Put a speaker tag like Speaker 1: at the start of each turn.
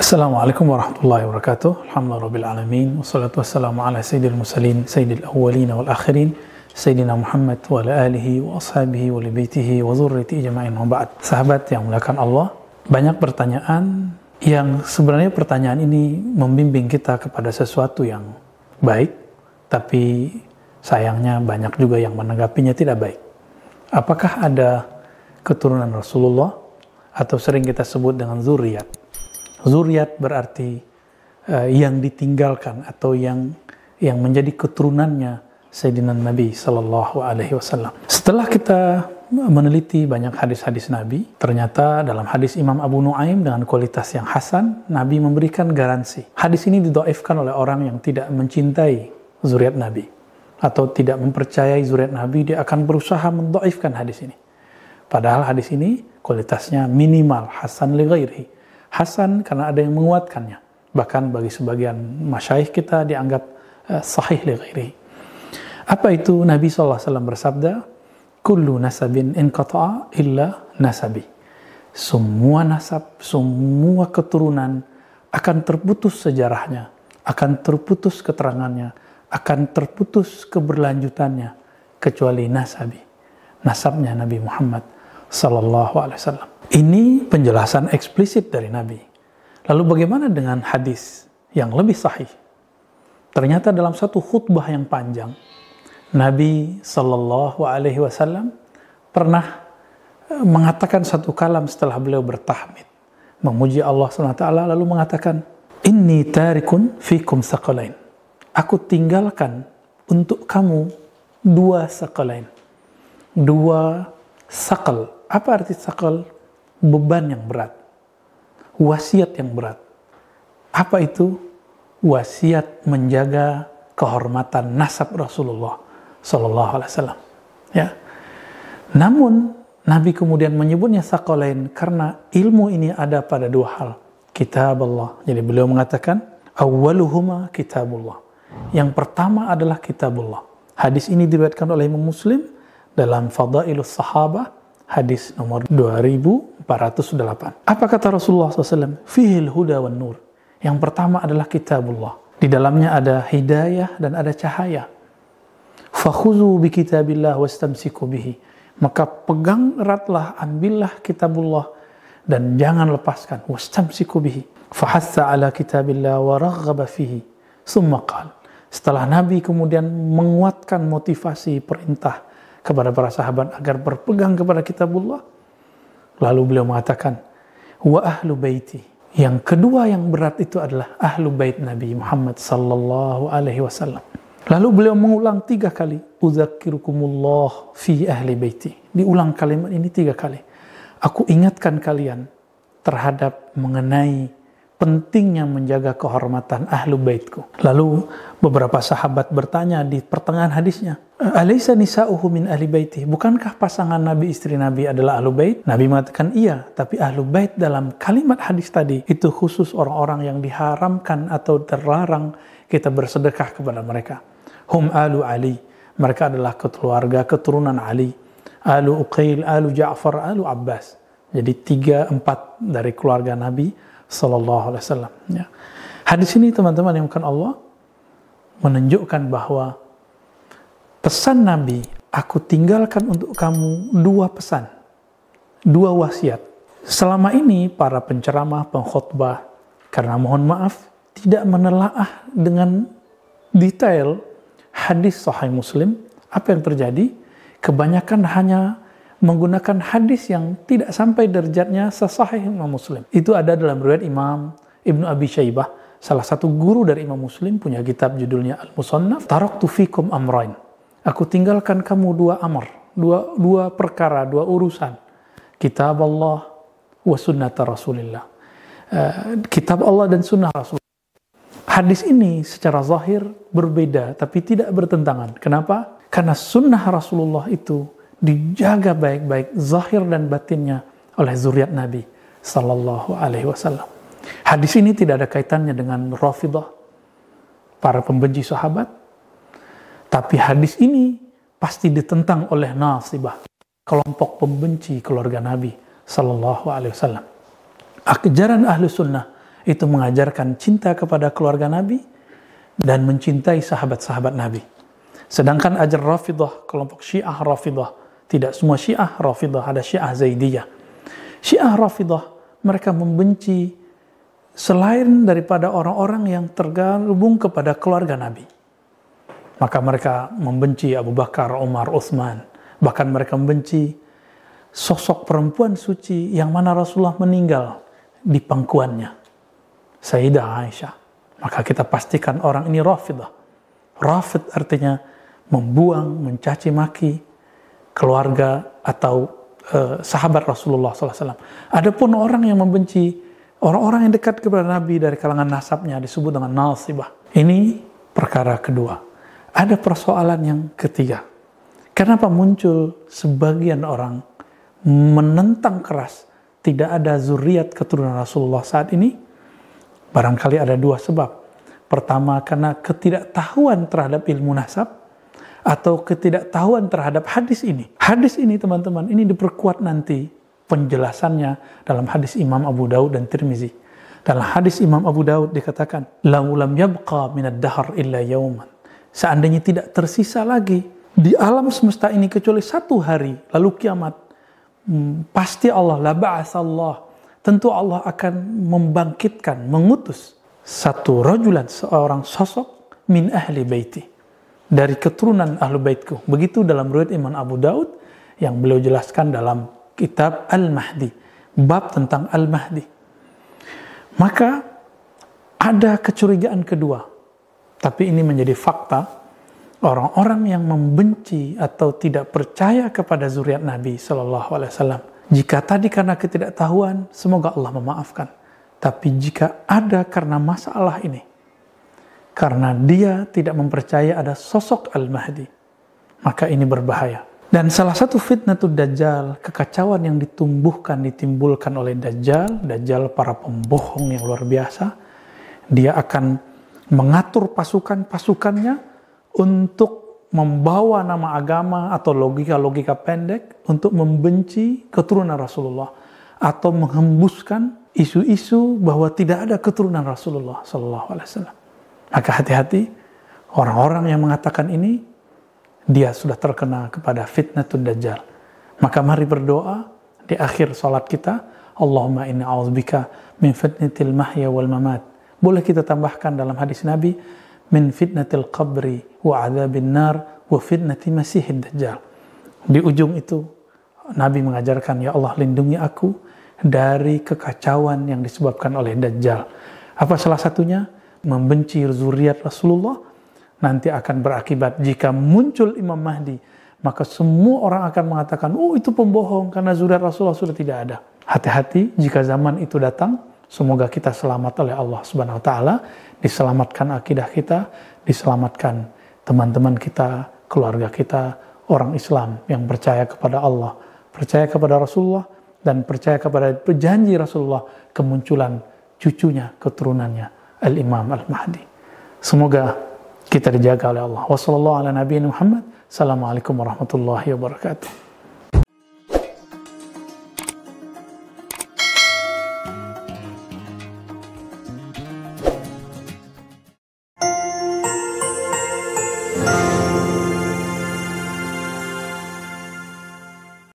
Speaker 1: Assalamualaikum warahmatullahi wabarakatuh. Alhamdulillahirabbil alamin wassalatu wassalamu ala sayyidil mursalin sayyidil awwalin wal akhirin sayyidina Muhammad wa ala alihi wa ashabihi wa li baitihi wa dzurriyyati ajma'in wa ba'd. Sahabat yang muliakan Allah, banyak pertanyaan yang sebenarnya pertanyaan ini membimbing kita kepada sesuatu yang baik, tapi sayangnya banyak juga yang menanggapinya tidak baik. Apakah ada keturunan Rasulullah atau sering kita sebut dengan zuriat? Zuriat berarti yang ditinggalkan atau yang menjadi keturunannya Sayyidina Nabi Sallallahu Alaihi Wasallam. Setelah kita meneliti banyak hadis-hadis Nabi, ternyata dalam hadis Imam Abu Nuaim dengan kualitas yang hasan, Nabi memberikan garansi. Hadis ini didhaifkan oleh orang yang tidak mencintai zuriat Nabi atau tidak mempercayai zuriat Nabi, dia akan berusaha mendhaifkan hadis ini. Padahal hadis ini kualitasnya minimal, hasan li ghairihi. Hasan karena ada yang menguatkannya. Bahkan bagi sebagian masyayikh kita dianggap sahih li ghairihi. Apa itu? Nabi SAW bersabda, kullu nasabin inqata'a illa nasabi. Semua nasab, semua keturunan akan terputus sejarahnya, akan terputus keterangannya, akan terputus keberlanjutannya, kecuali nasabi, nasabnya Nabi Muhammad sallallahu alaihi wasallam. Ini penjelasan eksplisit dari Nabi. Lalu bagaimana dengan hadis yang lebih sahih? Ternyata dalam satu khutbah yang panjang, Nabi sallallahu alaihi wasallam pernah mengatakan satu kalam setelah beliau bertahmid, memuji Allah SWT, lalu mengatakan, inni tarikun fikum saqalain. Aku tinggalkan untuk kamu dua saqalain. Dua saqal. Apa arti saqal? Beban yang berat, wasiat yang berat. Apa itu? Wasiat menjaga kehormatan nasab Rasulullah Sallallahu Alaihi Wasallam. Ya. Namun Nabi kemudian menyebutnya saqalain karena ilmu ini ada pada dua hal. Kitab Allah. Jadi beliau mengatakan awwaluhuma kitabullah. Yang pertama adalah kitabullah. Hadis ini diriwayatkan oleh Imam Muslim dalam Fadailus Sahabah, hadis nomor 2408. Apa kata Rasulullah SAW? Fihil huda wan nur. Yang pertama adalah kitabullah. Di dalamnya ada hidayah dan ada cahaya. Fakhuzu bi kitabillah wastamsiku bihi. Maka pegang eratlah, ambillah kitabullah dan jangan lepaskan. Wastamsiku bihi. Fahassa ala kitabillah wa raghaba fihi. Summa qala. Setelah Nabi kemudian menguatkan motivasi perintah kepada para sahabat agar berpegang kepada kitabullah, lalu beliau mengatakan, wa ahlu baiti. Yang kedua yang berat itu adalah ahlu bait Nabi Muhammad sallallahu alaihi wasallam. Lalu beliau mengulang 3 kali, udzakirukumullah fi ahli baiti. Diulang kalimat ini 3 kali. Aku ingatkan kalian terhadap mengenai pentingnya menjaga kehormatan ahlu baitku. Lalu beberapa sahabat bertanya di pertengahan hadisnya, alaysa nisa'uhu min ahli baiti? Bukankah pasangan Nabi, istri Nabi adalah ahlu bait? Nabi mengatakan iya, tapi ahlu bait dalam kalimat hadis tadi itu khusus orang-orang yang diharamkan atau terlarang kita bersedekah kepada mereka. Hum alu Ali. Mereka adalah keluarga keturunan Ali. Alu Uqail, alu Ja'far, alu Abbas. Jadi 3-4 dari keluarga Nabi Sallallahu Alaihi Wasallam. Ya. Hadis ini teman-teman yang bukan Allah menunjukkan bahwa pesan Nabi, aku tinggalkan untuk kamu 2 pesan, 2 wasiat. Selama ini para penceramah, pengkhotbah, karena mohon maaf tidak menelaah dengan detail hadis Sahih Muslim, apa yang terjadi? Kebanyakan hanya menggunakan hadis yang tidak sampai derajatnya sesahih Imam Muslim. Itu ada dalam riwayat Imam Ibnu Abi Syaibah, salah satu guru dari Imam Muslim, punya kitab judulnya Al-Musannaf. Taraktu fikum amrain. Aku tinggalkan kamu 2 amr, 2 perkara, 2 urusan. Kitab Allah wa sunnata Rasulillah. Kitab Allah dan sunnah Rasul. Hadis ini secara zahir berbeda, tapi tidak bertentangan. Kenapa? Karena sunnah Rasulullah itu dijaga baik-baik zahir dan batinnya oleh zuriat Nabi Sallallahu Alaihi Wasallam. Hadis ini tidak ada kaitannya dengan Rafidah, para pembenci sahabat, tapi hadis ini pasti ditentang oleh Nasibah, kelompok pembenci keluarga Nabi Sallallahu Alaihi Wasallam. Ajaran ahlu sunnah itu mengajarkan cinta kepada keluarga Nabi dan mencintai sahabat-sahabat Nabi. Sedangkan ajar Rafidah, kelompok Syiah Rafidah, tidak semua Syiah Rafidah, ada Syiah Zaidiyah. Syiah Rafidah, mereka membenci selain daripada orang-orang yang tergabung kepada keluarga Nabi. Maka mereka membenci Abu Bakar, Umar, Utsman. Bahkan mereka membenci sosok perempuan suci yang mana Rasulullah meninggal di pangkuannya, Sayyidah Aisyah. Maka kita pastikan orang ini Rafidah. Rafid artinya membuang, mencaci maki keluarga atau sahabat Rasulullah SAW. Adapun orang yang membenci orang-orang yang dekat kepada Nabi dari kalangan nasabnya disebut dengan nasibah. Ini perkara kedua. Ada persoalan yang ketiga. Kenapa muncul sebagian orang menentang keras tidak ada zuriat keturunan Rasulullah saat ini? Barangkali ada dua sebab. Pertama, karena ketidaktahuan terhadap ilmu nasab atau ketidaktahuan terhadap hadis ini. Hadis ini teman-teman, ini diperkuat nanti penjelasannya dalam hadis Imam Abu Daud dan Tirmizi. Dalam hadis Imam Abu Daud dikatakan, "Lau lam yabqa minad dahr illa yauman." Seandainya tidak tersisa lagi di alam semesta ini kecuali satu hari, lalu kiamat, pasti Allah, la ba'atsallah, tentu Allah akan membangkitkan, mengutus satu rajulan, seorang sosok min ahli baiti, dari keturunan ahlu baitku. Begitu dalam riwayat Imam Abu Daud yang beliau jelaskan dalam kitab Al-Mahdi, bab tentang Al-Mahdi. Maka ada kecurigaan kedua, tapi ini menjadi fakta. Orang-orang yang membenci atau tidak percaya kepada zuriat Nabi SAW, jika tadi karena ketidaktahuan, semoga Allah memaafkan. Tapi jika ada karena masalah ini, karena dia tidak mempercaya ada sosok Al-Mahdi, maka ini berbahaya. Dan salah satu fitnatul Dajjal, kekacauan yang ditimbulkan oleh Dajjal para pembohong yang luar biasa, dia akan mengatur pasukannya untuk membawa nama agama atau logika-logika pendek untuk membenci keturunan Rasulullah atau menghembuskan isu-isu bahwa tidak ada keturunan Rasulullah SAW. Maka hati-hati, orang-orang yang mengatakan ini, dia sudah terkena kepada fitnatul Dajjal. Maka mari berdoa di akhir salat kita, Allahumma inna a'udzubika min fitnatil mahya wal mamat. Boleh kita tambahkan dalam hadis Nabi, min fitnatil qabri wa adzabin nar wa fitnati masihid dajjal. Di ujung itu Nabi mengajarkan, ya Allah lindungi aku dari kekacauan yang disebabkan oleh Dajjal. Apa salah satunya? Membenci zuriat Rasulullah. Nanti akan berakibat jika muncul Imam Mahdi, maka semua orang akan mengatakan, oh itu pembohong karena zuriat Rasulullah sudah tidak ada. Hati-hati jika zaman itu datang. Semoga kita selamat oleh Allah Subhanahu wa taala, diselamatkan akidah kita, diselamatkan teman-teman kita, keluarga kita, orang Islam yang percaya kepada Allah, percaya kepada Rasulullah, dan percaya kepada janji Rasulullah kemunculan cucunya, keturunannya, Al-Imam Al-Mahdi. Semoga kita dijaga oleh Allah. Wassallallahu ala nabiyina Muhammad. Assalamualaikum warahmatullahi wabarakatuh.